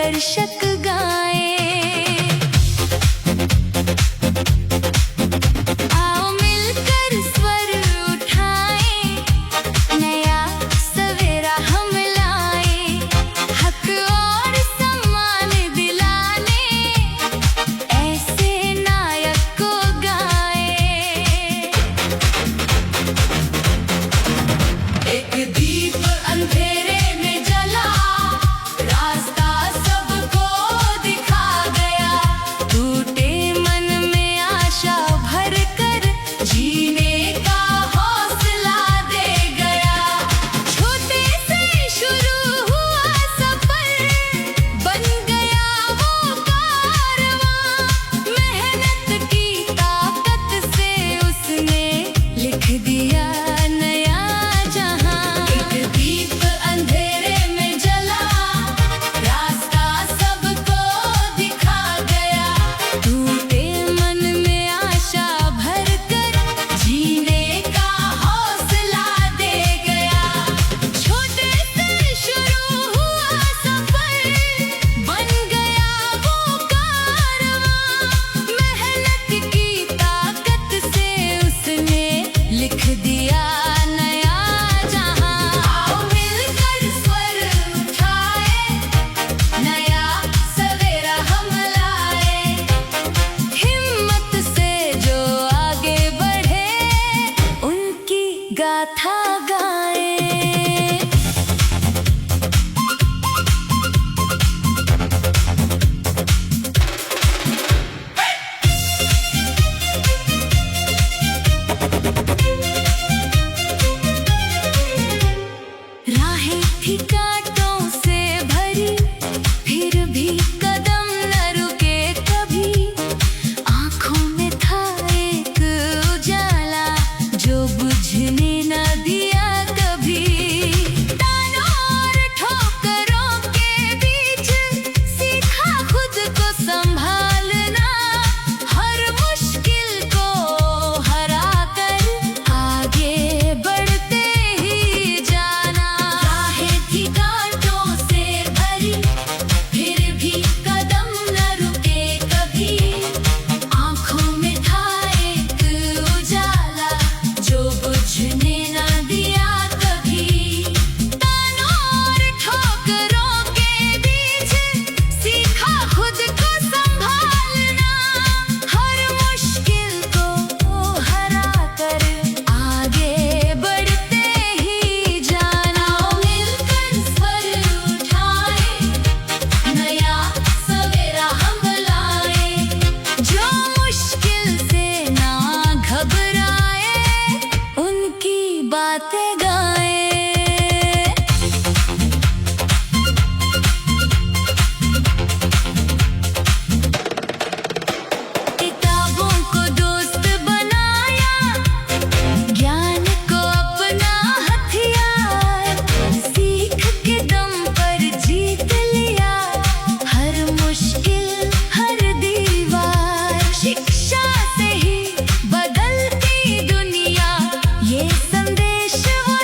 दर्शक गाए। आओ मिलकर स्वर उठाएं, नया सवेरा हम लाए, हक और सम्मान दिलाने ऐसे नायक को गाए। एक दीप अंधेरे में जला, रास्ता सबको दिखा गया, टूटे मन में आशा भर कर जीने का हौसला दे गया। छोटे से शुरू हुआ सफर, बन गया वो कारवां, मेहनत की ताकत से उसने लिख दिया नया जहां। एक दीप अंधेरे में जला, रास्ता सबको दिखा गया, टूटे मन में आशा भर कर जीने का हौसला दे गया। छोटे से शुरू हुआ सफर, बन गया वो कारवां, मेहनत की ताकत से उसने लिख दिया नया जहां। आओ मिलकर स्वर उठाए, नया सवेरा हम लाए, हिम्मत से जो आगे बढ़े उनकी गाथा गाए। राहें थी कांटों से भरी, फिर भी कदम न रुके कभी, आंखों में था एक उजाला जो बुझने न दिया कभी। तानों और ठोकरों के बीच सीखा खुद को संभालना, हर मुश्किल को हरा कर आगे बढ़ते ही जाना। राहें थी कांटों से भरी, फिर भी कदम न रुके कभी, आंखों में था एक उजाला जो बुझने न दिया कभी। तानों और ठोकरों के बीच सीखा खुद को संभालना, हर मुश्किल को हरा कर आगे बढ़ते ही जाना। मिलकर स्वर उठाए, नया सवेरा हम लाए, जो मुश्किल से ना घबराए उनकी बातें गाए। किताबों को दोस्त बनाया, ज्ञान को अपना हथियार, सीख के दम पर जीत लिया हर मुश्किल हर दीवार। शिक्षा से ही बदलती दुनिया, ये संदेश वो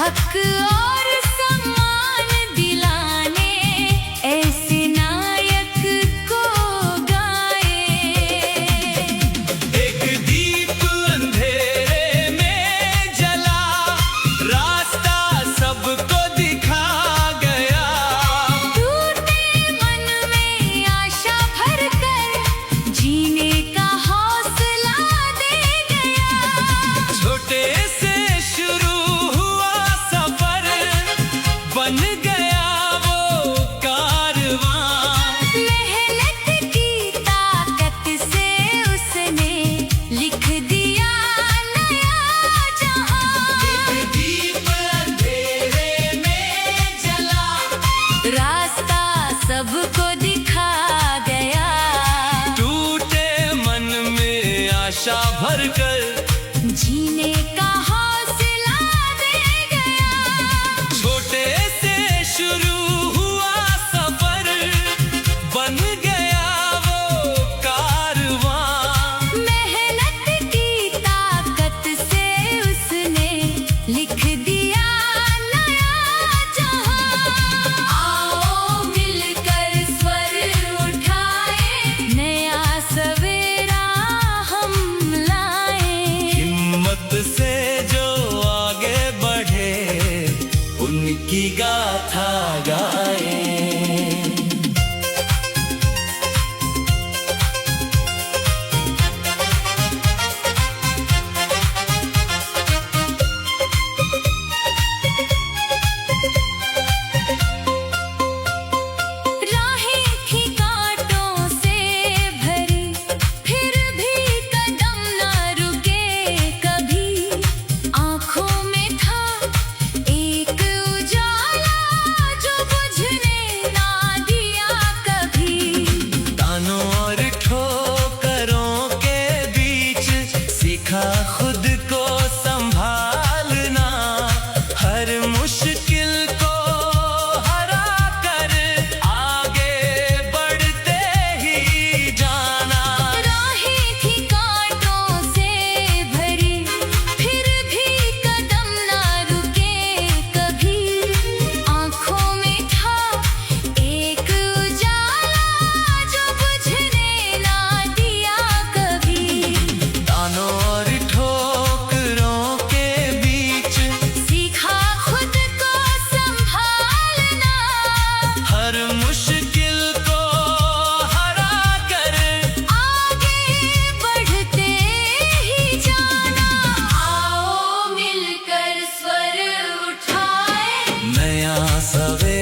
हक और सम्मान दिलाने ऐसे नायक को गाए। एक दीप अंधेरे में जला, रास्ता सबको दिखा गया। टूटे मन में आशा भर कर जीने का हौसला दे गया। छोटे से शुरू हुआ सफर, बन गया वो कारवां। मेहनत की ताकत से उसने लिख दिया नया जहां। दीप अंधेरे में जला, रास्ता सबको दिखा गया। टूटे मन में आशा भर कर जीने का हौसला दे गया। छोटे से शुरू हुआ सफर, बन गया वो कारवां। मेहनत की ताकत से उसने लिख दिया नया जहां। आओ मिलकर स्वर उठाए, नया सवेरा हम लाए। हिम्मत से जो आगे बढ़े, उनकी गाथा गाए। राहें थी कांटों से भरी, फिर भी कदम न रुके कभी। आँखों में था एक उजाला जो बुझने ना दिया कभी। तानों और ठोकरों के बीच सीखा खुद को संभालना। हर मुश्किल को हरा कर आगे बढ़ते ही जाना। राहें थी कांटों से भरी, फिर भी कदम न रुके कभी। आँखों में था एक उजाला जो बुझने ना दिया कभी। तानों और ठोकरों के बीच सीखा खुद को संभालना। हर मुश्किल को हरा कर आगे बढ़ते ही जाना। आओ मिलकर स्वर उठाए, नया सवेरा